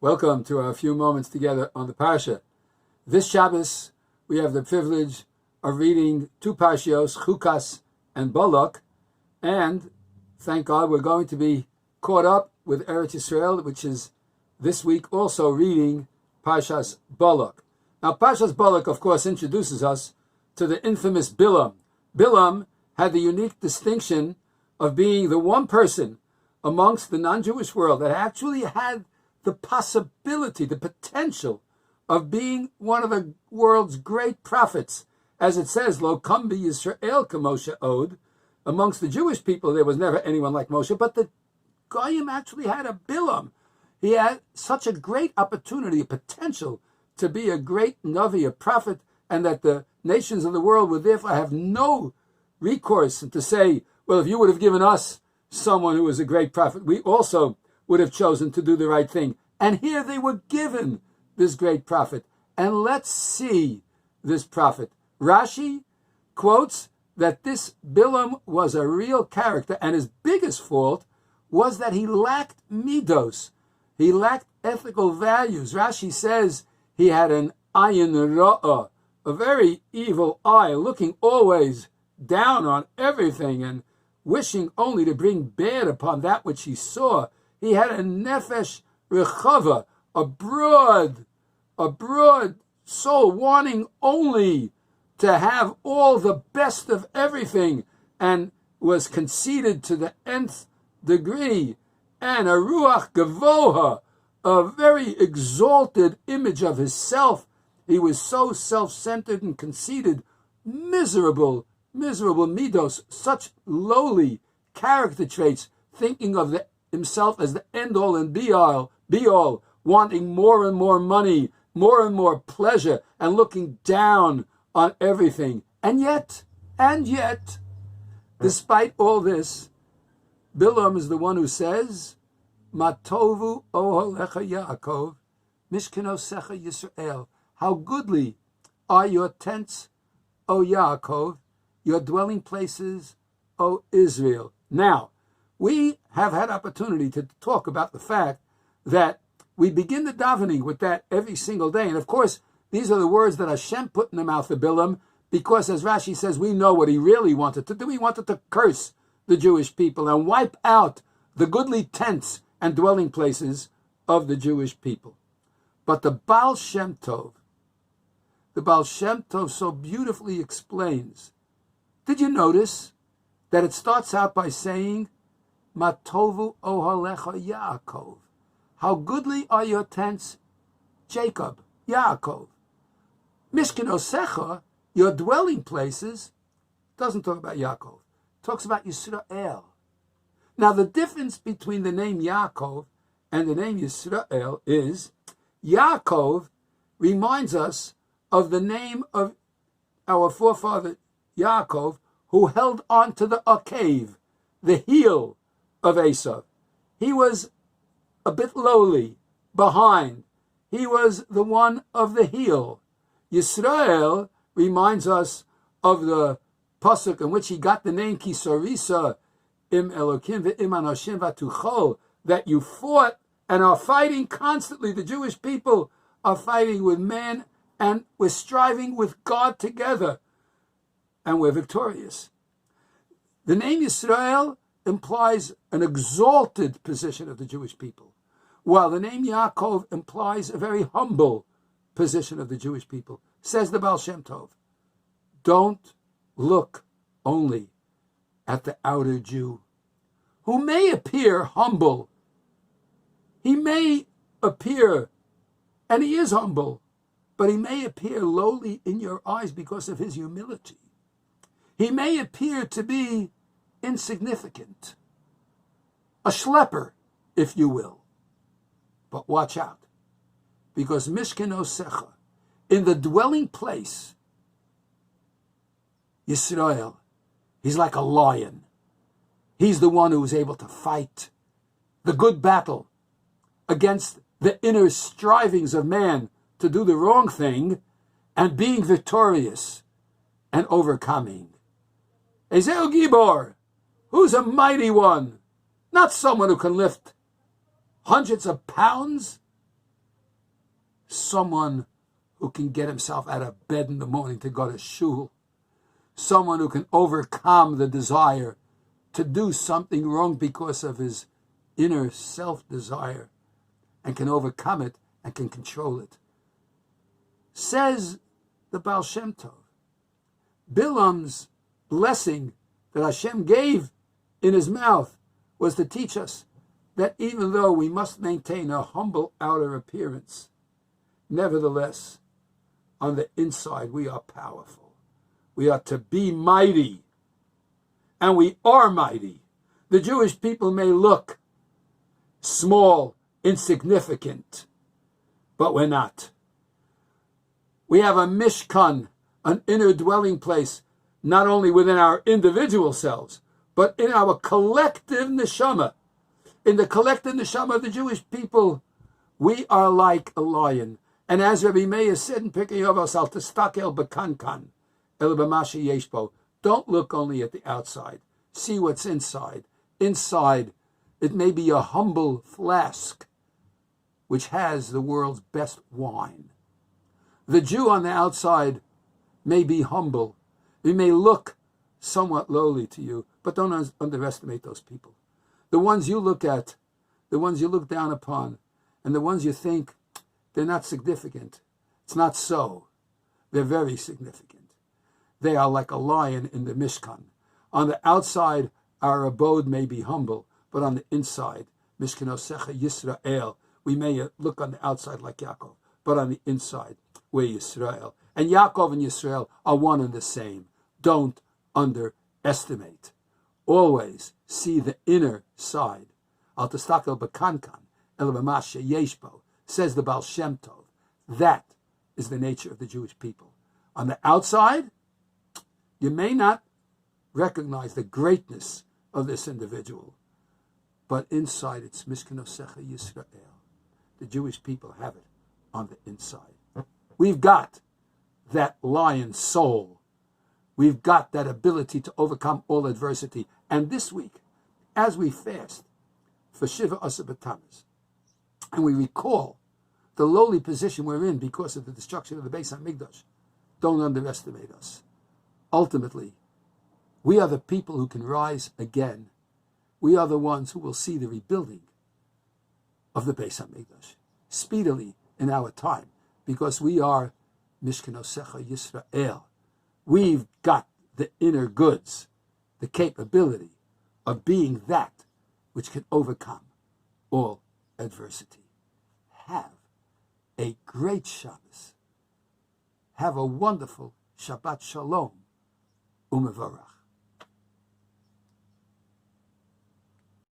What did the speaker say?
Welcome to our few moments together on the Parsha. This Shabbos, we have the privilege of reading two Parshios, Chukas and Balak, and thank God we're going to be caught up with Eretz Yisrael, which is this week also reading Parshas Balak. Now, Parshas Balak, of course, introduces us to the infamous Bilam. Bilam had the unique distinction of being the one person amongst the non-Jewish world that actually had the possibility, the potential of being one of the world's great prophets. As it says, Lo kam Yisrael k'Moshe od. Amongst the Jewish people, there was never anyone like Moshe, but the Goyim actually had a Bilam. He had such a great opportunity, a potential to be a great Navi, a prophet, and that the nations of the world would therefore have no recourse to say, well, if you would have given us someone who was a great prophet, we also would have chosen to do the right thing. And here they were given this great prophet. And let's see this prophet. Rashi quotes that this Bilam was a real character, and his biggest fault was that he lacked midos. He lacked ethical values. Rashi says he had an ayin ra'ah, a very evil eye, looking always down on everything and wishing only to bring bad upon that which he saw. He had a nefesh rechava, a broad soul, wanting only to have all the best of everything, and was conceited to the nth degree, and a ruach gavoha, a very exalted image of himself. He was so self-centered and conceited, miserable midos, such lowly character traits, thinking of himself as the end-all and be-all, wanting more and more money, more and more pleasure, and looking down on everything. And yet, despite all this, Bilam is the one who says, Matovu oholecha Yaakov, mishkenosecha Yisrael. How goodly are your tents, O Yaakov, your dwelling places, O Israel. Now, we have had opportunity to talk about the fact that we begin the davening with that every single day. And of course, these are the words that Hashem put in the mouth of Bilam, because as Rashi says, we know what he really wanted to do. He wanted to curse the Jewish people and wipe out the goodly tents and dwelling places of the Jewish people. But the Baal Shem Tov so beautifully explains. Did you notice that it starts out by saying, Matovu ohalecha Yaakov. How goodly are your tents, Jacob, Yaakov. Mishkenosecha, your dwelling places, doesn't talk about Yaakov. It talks about Yisrael. Now, the difference between the name Yaakov and the name Yisrael is Yaakov reminds us of the name of our forefather Yaakov, who held on to the akev, the heel of Esau. He was a bit lowly, behind. He was the one of the heel. Yisrael reminds us of the pasuk in which he got the name Kisorisa im Elokim ve'im anoshim vatuchol, that you fought and are fighting constantly. The Jewish people are fighting with man, and we're striving with God together, and we're victorious. The name Yisrael implies an exalted position of the Jewish people, while the name Yaakov implies a very humble position of the Jewish people. Says the Baal Shem Tov, don't look only at the outer Jew, who may appear humble. He may appear, and he is humble, but he may appear lowly in your eyes because of his humility. He may appear to be insignificant, a schlepper, if you will. But watch out, because Mishkenosecha, in the dwelling place, Yisrael, he's like a lion. He's the one who is able to fight the good battle against the inner strivings of man to do the wrong thing, and being victorious and overcoming. Ezeu Gibor, who's a mighty one, not someone who can lift hundreds of pounds, someone who can get himself out of bed in the morning to go to shul, someone who can overcome the desire to do something wrong because of his inner self-desire and can overcome it and can control it. Says the Baal Shem Tov, Bilam's blessing that Hashem gave in his mouth was to teach us that even though we must maintain a humble outer appearance, nevertheless, on the inside we are powerful. We are to be mighty, and we are mighty. The Jewish people may look small, insignificant, but we're not. We have a mishkan, an inner dwelling place, not only within our individual selves, but in our collective neshama. In the collective neshama of the Jewish people, we are like a lion. And as Rabbi Meir said in Pirkei Avos, Al Tistakel B'Kankan, El B'Mashi Yeshbo, don't look only at the outside. See what's inside. Inside, it may be a humble flask which has the world's best wine. The Jew on the outside may be humble. He may look somewhat lowly to you, but don't underestimate those people. The ones you look at, the ones you look down upon, and the ones you think they're not significant. It's not so. They're very significant. They are like a lion in the Mishkan. On the outside, our abode may be humble, but on the inside, Mishkanosecha Yisrael, we may look on the outside like Yaakov, but on the inside, we're Yisrael. And Yaakov and Yisrael are one and the same. Don't underestimate. Always see the inner side. Al Tistakel B'Kankan, El B'Mashe Yeshbo, says the Baal Shem Tov. That is the nature of the Jewish people. On the outside, you may not recognize the greatness of this individual, but inside it's Mishkanosecha Yisrael. The Jewish people have it on the inside. We've got that lion soul. We've got that ability to overcome all adversity. And this week, as we fast for Shiva Asar B'Tammuz, and we recall the lowly position we're in because of the destruction of the Beis HaMikdash, don't underestimate us. Ultimately, we are the people who can rise again. We are the ones who will see the rebuilding of the Beis HaMikdash speedily in our time, because we are Mishkanosecha Yisrael. We've got the inner goods, the capability of being that which can overcome all adversity. Have a great Shabbos. Have a wonderful Shabbat Shalom Umevarach.